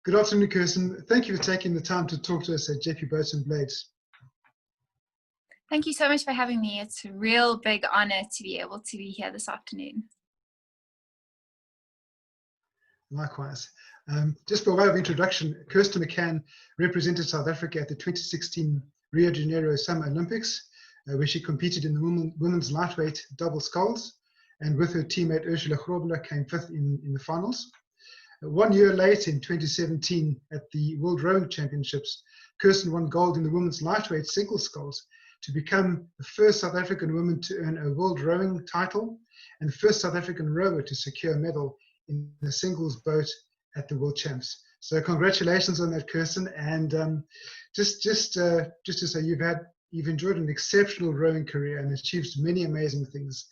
Good afternoon, Kirsten. Thank you for taking the time to talk to us at Jeppe Boats and Blades. Thank you so much for having me. It's a real big honor to be able to be here this afternoon. Likewise. Just by way of introduction, Kirsten McCann represented South Africa at the 2016 Rio de Janeiro Summer Olympics, where she competed in the women's lightweight double sculls, and with her teammate Ursula Grobler came fifth in the finals. 1 year later, in 2017, at the World Rowing Championships, Kirsten won gold in the women's lightweight single sculls to become the first South African woman to earn a World Rowing title and the first South African rower to secure a medal in the singles boat at the World Champs. So congratulations on that, Kirsten. And just to say, you've enjoyed an exceptional rowing career and achieved many amazing things.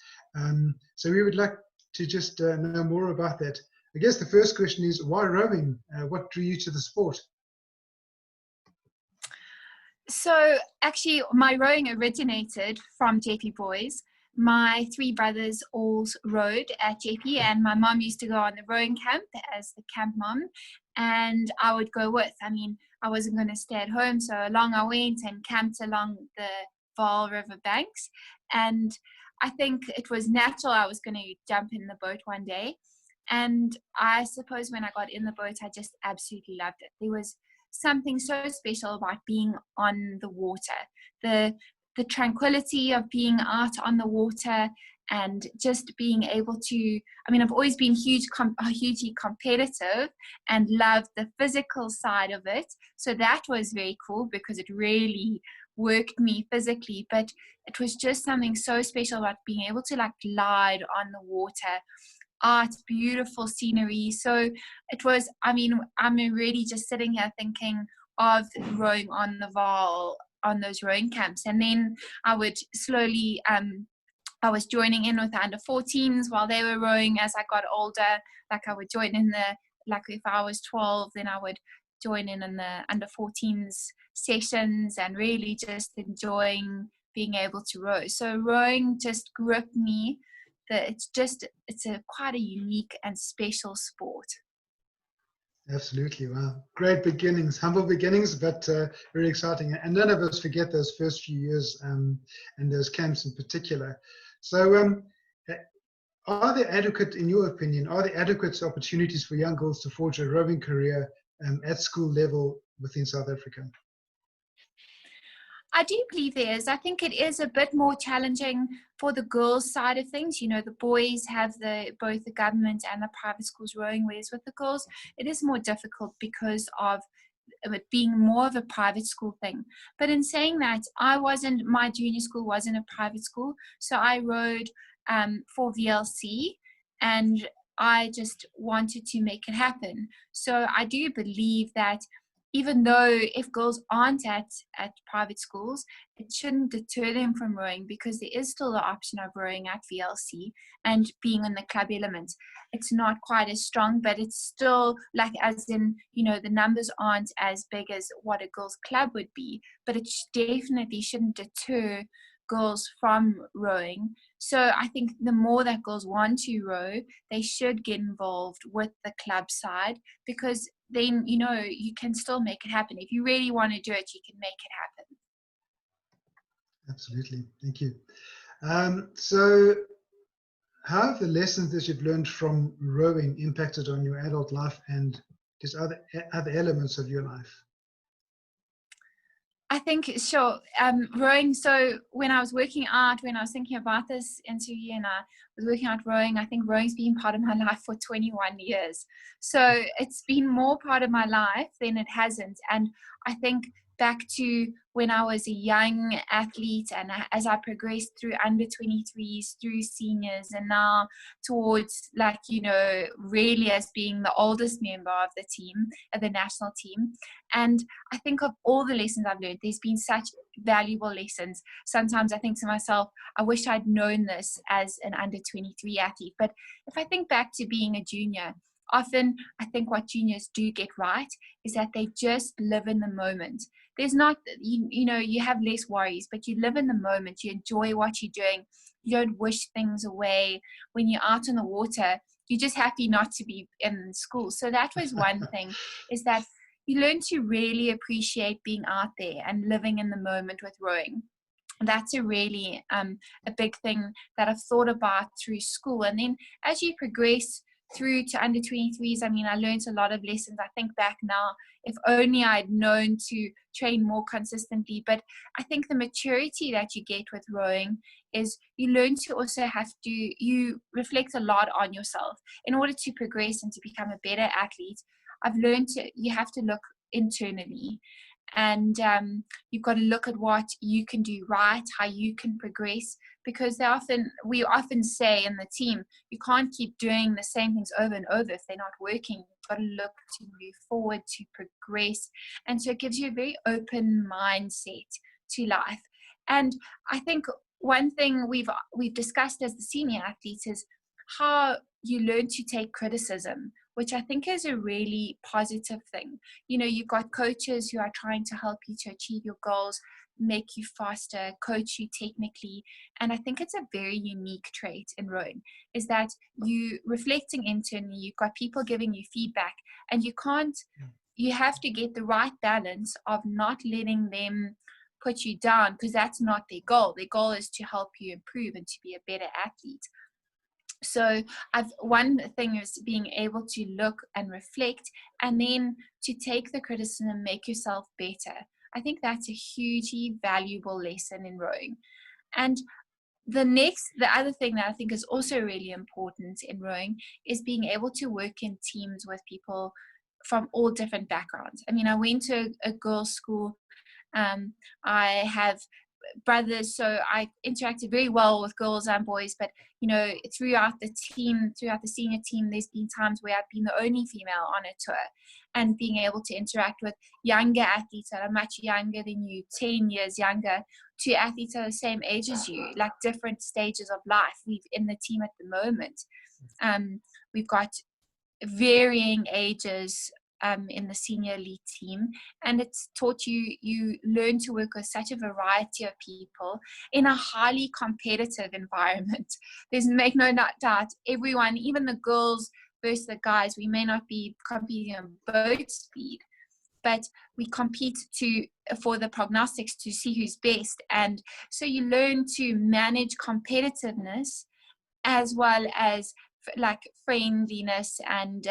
So we would like to just know more about that. I guess the first question is, why rowing? What drew you to the sport? So actually, my rowing originated from Jeppe Boys. My three brothers all rowed at Jeppe, and my mom used to go on the rowing camp as the camp mom, and I would go with. I mean, I wasn't going to stay at home, so along I went and camped along the Vaal River banks, and I think it was natural I was going to jump in the boat one day. And I suppose when I got in the boat, I just absolutely loved it. There was something so special about being on the water, the tranquility of being out on the water, and just being able to, I mean, I've always been hugely competitive and loved the physical side of it. So that was very cool because it really worked me physically, but it was just something so special about being able to like glide on the water. Art, beautiful scenery. So it was, I mean, I'm really just sitting here thinking of rowing on the Vaal, on those rowing camps. And then I would slowly, I was joining in with the under 14s while they were rowing as I got older. Like I would join in like if I was 12, then I would join in the under 14s sessions and really just enjoying being able to row. So rowing just gripped me. It's quite a unique and special sport. Absolutely. Wow. Great beginnings, humble beginnings, but very exciting. And none of us forget those first few years and those camps in particular. So are there adequate, in your opinion, opportunities for young girls to forge a rowing career at school level within South Africa? I do believe there is. I think it is a bit more challenging for the girls' side of things. You know, the boys have both the government and the private schools rowing, whereas with the girls, it is more difficult because of it being more of a private school thing. But in saying that, my junior school wasn't a private school, so I rowed for VLC, and I just wanted to make it happen. So I do believe that even though if girls aren't at private schools, it shouldn't deter them from rowing, because there is still the option of rowing at VLC and being in the club element. It's not quite as strong, but it's still like, as in, you know, the numbers aren't as big as what a girls' club would be, but it definitely shouldn't deter girls from rowing. So I think the more that girls want to row, they should get involved with the club side, because then, you know, you can still make it happen. If you really want to do it, you can make it happen. Absolutely. Thank you. So how have the lessons that you've learned from rowing impacted on your adult life and just other elements of your life? I think, sure, rowing, so when I was working out, when I was thinking about this interview and I was working out rowing, I think rowing's been part of my life for 21 years. So it's been more part of my life than it hasn't. And I think back to when I was a young athlete, and as I progressed through under 23s, through seniors, and now towards, like, you know, really as being the oldest member of the team, of the national team. And I think of all the lessons I've learned, there's been such valuable lessons. Sometimes I think to myself, I wish I'd known this as an under 23 athlete. But if I think back to being a junior, often I think what juniors do get right is that they just live in the moment. There's not, you know, you have less worries, but you live in the moment. You enjoy what you're doing. You don't wish things away. When you're out on the water, you're just happy not to be in school. So that was one thing, is that you learn to really appreciate being out there and living in the moment with rowing. That's a really a big thing that I've thought about through school. And then as you progress through to under 23s, I mean, I learned a lot of lessons. I think back now, if only I'd known to train more consistently. But I think the maturity that you get with rowing is you learn to also you reflect a lot on yourself in order to progress and to become a better athlete. I've learned you have to look internally, and you've got to look at what you can do right, how you can progress, because we often say in the team, you can't keep doing the same things over and over if they're not working. You've got to look to move forward, to progress. And so it gives you a very open mindset to life. And I think one thing we've discussed as the senior athletes is how you learn to take criticism, which I think is a really positive thing. You know, you've got coaches who are trying to help you to achieve your goals, make you faster, coach you technically. And I think it's a very unique trait in rowing, is that you reflecting internally, you've got people giving you feedback, and you have to get the right balance of not letting them put you down, because that's not their goal. Their goal is to help you improve and to be a better athlete. So one thing is being able to look and reflect, and then to take the criticism and make yourself better. I think that's a hugely valuable lesson in rowing. And the other thing that I think is also really important in rowing is being able to work in teams with people from all different backgrounds. I mean, I went to a girls' school. I have brothers, so I interacted very well with girls and boys, but you know, throughout the senior team, there's been times where I've been the only female on a tour, and being able to interact with younger athletes that are much younger than you, 10 years younger, to athletes that are the same age as you, like different stages of life. We've in the team at the moment, we've got varying ages in the senior elite team, and it's taught you learn to work with such a variety of people in a highly competitive environment. There's make no doubt, everyone, even the girls versus the guys, we may not be competing on boat speed, but we compete for the prognostics to see who's best. And so you learn to manage competitiveness as well as like friendliness. And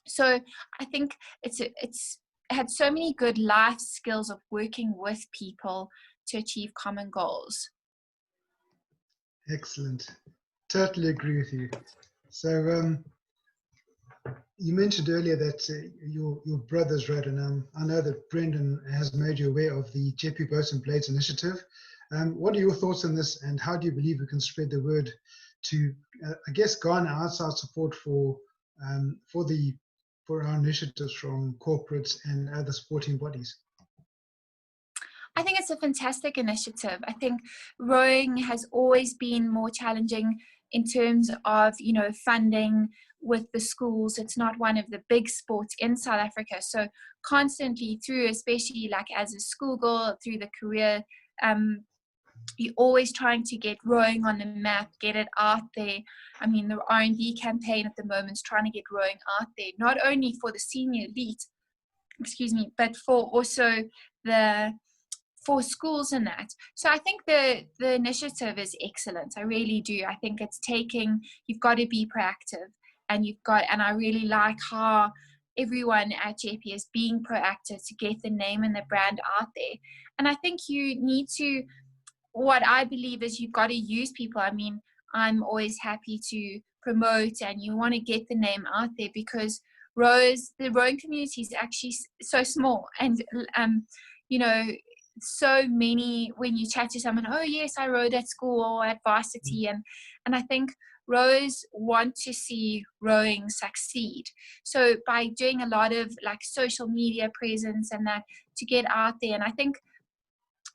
so I think it's had so many good life skills of working with people to achieve common goals. Excellent. Totally agree with you. So you mentioned earlier that your brothers rowed, and I know that Brendan has made you aware of the Jeppe Boats and Blades initiative. What are your thoughts on this, and how do you believe we can spread the word to, I guess, garner outside support for our initiatives from corporates and other sporting bodies? I think it's a fantastic initiative. I think rowing has always been more challenging in terms of, you know, funding with the schools. It's not one of the big sports in South Africa. So constantly through, especially like as a schoolgirl, through the career, you're always trying to get rowing on the map, get it out there. I mean, the R&D campaign at the moment is trying to get rowing out there, not only for the senior elite, but for also for schools and that. So I think the initiative is excellent. I really do. I think it's you've got to be proactive, and I really like how everyone at Jeppe is being proactive to get the name and the brand out there. And I think you need to, what I believe is you've got to use people. I mean, I'm always happy to promote, and you want to get the name out there, because the rowing community is actually so small, and you know, so many, when you chat to someone, oh yes, I rowed at school or at varsity, and I think rowers want to see rowing succeed. So by doing a lot of like social media presence and that, to get out there. And I think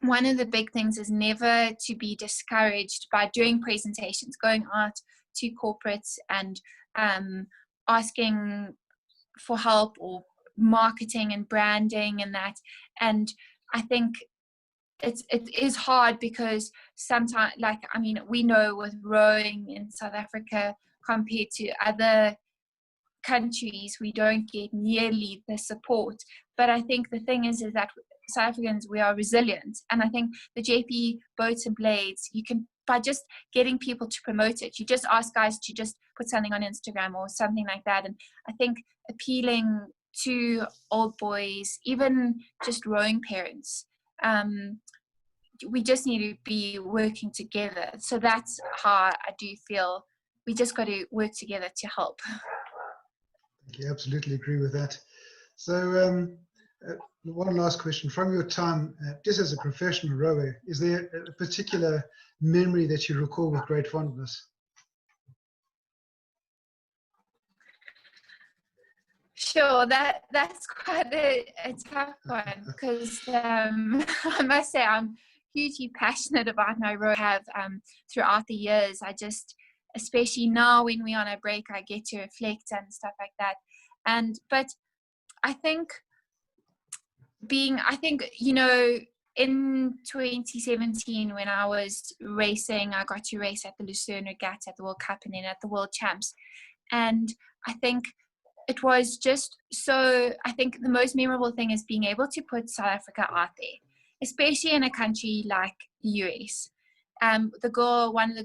one of the big things is never to be discouraged by doing presentations, going out to corporates and asking for help, or marketing and branding and that. And I think it is hard, because sometimes, like, I mean, we know with rowing in South Africa, compared to other countries, we don't get nearly the support. But I think the thing is that South Africans, we are resilient. And I think the Jeppe Boats and Blades, you can, by just getting people to promote it, you just ask guys to just put something on Instagram or something like that. And I think appealing to old boys, even just rowing parents, we just need to be working together. So that's how I do feel. We just got to work together to help. I absolutely agree with that. So one last question. From your time, just as a professional rower, is there a particular memory that you recall with great fondness? Sure, that's quite a tough one, because I must say I'm hugely passionate about my rowing. I have throughout the years. I just, especially now when we're on a break, I get to reflect and stuff like that. But I think in 2017 when I was racing, I got to race at the Lucerne Regatta at the World Cup and then at the World Champs. And I think it was just so, I think the most memorable thing is being able to put South Africa out there, especially in a country like the US. One of the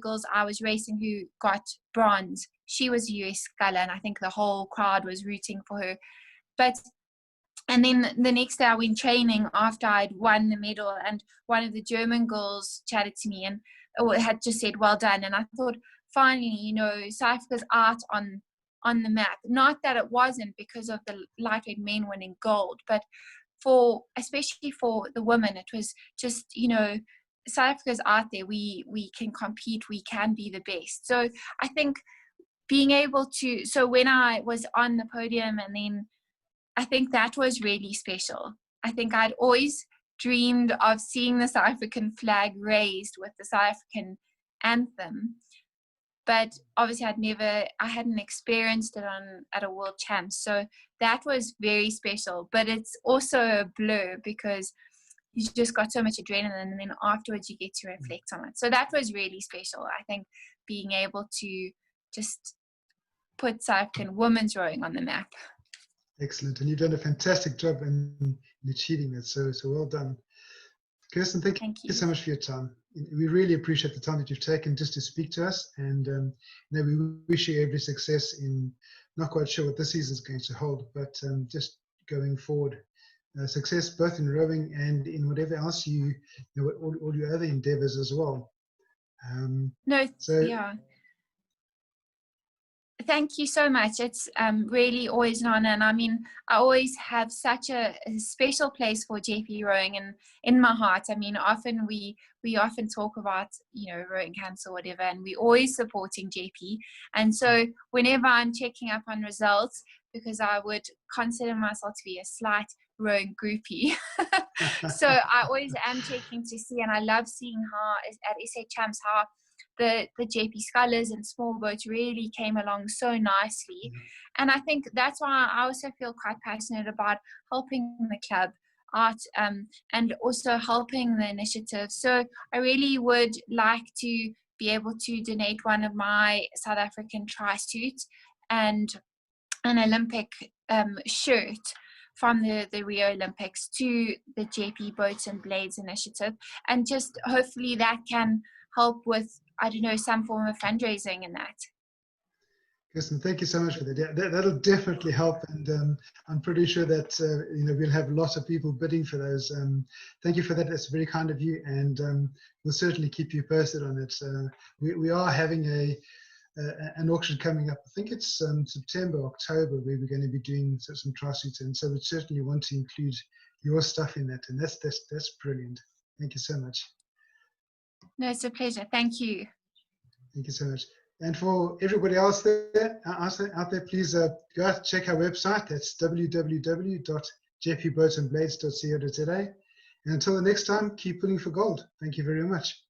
girls I was racing who got bronze, she was a US sculler, and I think the whole crowd was rooting for her. And then the next day I went training after I'd won the medal, and one of the German girls chatted to me and had just said, well done. And I thought, finally, South Africa's out on the map. Not that it wasn't because of the lightweight men winning gold, but especially for the women, it was just, South Africa's out there. We can compete. We can be the best. So I think being able to, so when I was on the podium, and then I think that was really special. I think I'd always dreamed of seeing the South African flag raised with the South African anthem. But obviously I hadn't experienced it at a World Champs. So that was very special. But it's also a blur because you just got so much adrenaline, and then afterwards you get to reflect on it. So that was really special. I think being able to just put South African women's rowing on the map. Excellent. And you've done a fantastic job in achieving that. So well done. Kirsten, thank you so much for your time. We really appreciate the time that you've taken just to speak to us, and we wish you every success in, not quite sure what this season is going to hold, but just going forward. Success both in rowing and in whatever else all your other endeavors as well. Thank you so much. It's really always an honor. And I mean, I always have such a special place for Jeppe Rowing in my heart. I mean, often we often talk about, rowing camps or whatever, and we're always supporting Jeppe. And so whenever I'm checking up on results, because I would consider myself to be a slight rowing groupie. So I always am checking to see, and I love seeing how at SA Champs, how the Jeppe scullers and small boats really came along so nicely. And I think that's why I also feel quite passionate about helping the club out, and also helping the initiative. So I really would like to be able to donate one of my South African tri-suits and an Olympic shirt from the Rio Olympics to the Jeppe Boats and Blades initiative, and just hopefully that can help with, I don't know, some form of fundraising in that. Kirsten, thank you so much for that. That'll definitely help, and I'm pretty sure that we'll have lots of people bidding for those. Thank you for that. That's very kind of you, and we'll certainly keep you posted on it. We are having an auction coming up. I think it's September, October, where we're going to be doing some tri-suits, and so we certainly want to include your stuff in that, and that's brilliant. Thank you so much. No, it's a pleasure. Thank you. Thank you so much. And for everybody else there, out there, please go out and check our website. That's www.jeppeboatsandblades.co.za. And until the next time, keep pulling for gold. Thank you very much.